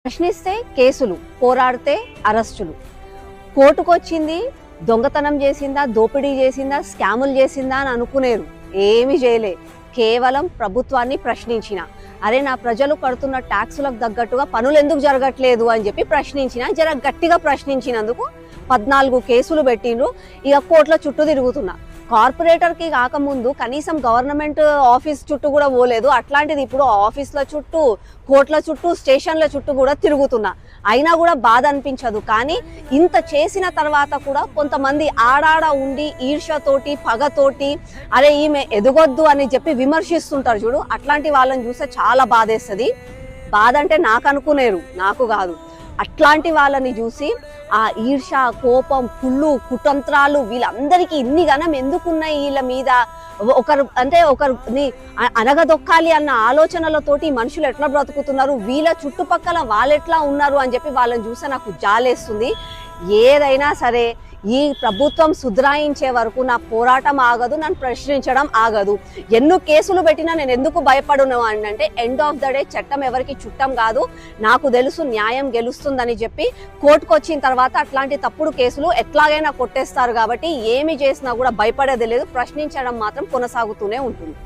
ప్రశ్నిస్తే కేసులు, పోరాడితే అరెస్టులు. కోర్టుకొచ్చింది దొంగతనం చేసిందా, దోపిడీ చేసిందా, స్కాములు చేసిందా అని అనుకునేరు. ఏమీ చేయలే. కేవలం ప్రభుత్వాన్ని ప్రశ్నించిన, అరే నా ప్రజలు కడుతున్న ట్యాక్సులకు తగ్గట్టుగా పనులు ఎందుకు జరగట్లేదు అని చెప్పి ప్రశ్నించిన. జర గట్టిగా ప్రశ్నించినందుకు 14 కేసులు పెట్టిండ్రు. ఇక కోర్టుల చుట్టూ తిరుగుతున్నా. కార్పొరేటర్కి కాకముందు కనీసం గవర్నమెంట్ ఆఫీస్ చుట్టూ కూడా పోలేదు. అట్లాంటిది ఇప్పుడు ఆఫీస్ల చుట్టూ, కోర్టుల చుట్టూ, స్టేషన్ల చుట్టూ కూడా తిరుగుతున్నా. అయినా కూడా బాధ అనిపించదు. కానీ ఇంత చేసిన తర్వాత కూడా కొంతమంది ఆడాడ ఉండి ఈర్ష్యతోటి, పగతోటి అరే ఈమె ఎదగొద్దు అని చెప్పి విమర్శిస్తుంటారు చూడు. అట్లాంటి వాళ్ళని చూస్తే చాలా బాధేస్తుంది. బాధ అంటే నాకు అనుకునేరు, నాకు కాదు. అట్లాంటి వాళ్ళని చూసి ఆ ఈర్ష, కోపం, కుళ్ళు, కుతంత్రాలు వీళ్ళందరికీ ఇన్ని గణం ఎందుకున్నాయి వీళ్ళ మీద? ఒకరిని అనగదొక్కాలి అన్న ఆలోచనలతోటి మనుషులు ఎట్లా బ్రతుకుతున్నారు, వీళ్ళ చుట్టుపక్కల వాళ్ళెట్లా ఉన్నారు అని చెప్పి వాళ్ళని చూస్తే నాకు జాలేస్తుంది. ఏదైనా సరే ఈ ప్రభుత్వం సుధరాయించే వరకు నా పోరాటం ఆగదు, నన్ను ప్రశ్నించడం ఆగదు. ఎన్నో కేసులు పెట్టినా నేను ఎందుకు భయపడును అంటే ఎండ్ ఆఫ్ ద డే చట్టం ఎవరికి చుట్టం కాదు. నాకు తెలుసు న్యాయం గెలుస్తుందని చెప్పి కోర్టుకు వచ్చిన తర్వాత అట్లాంటి తప్పుడు కేసులు ఎట్లాగైనా కొట్టేస్తారు. కాబట్టి ఏమి చేసినా కూడా భయపడేది లేదు. ప్రశ్నించడం మాత్రం కొనసాగుతూనే ఉంటుంది.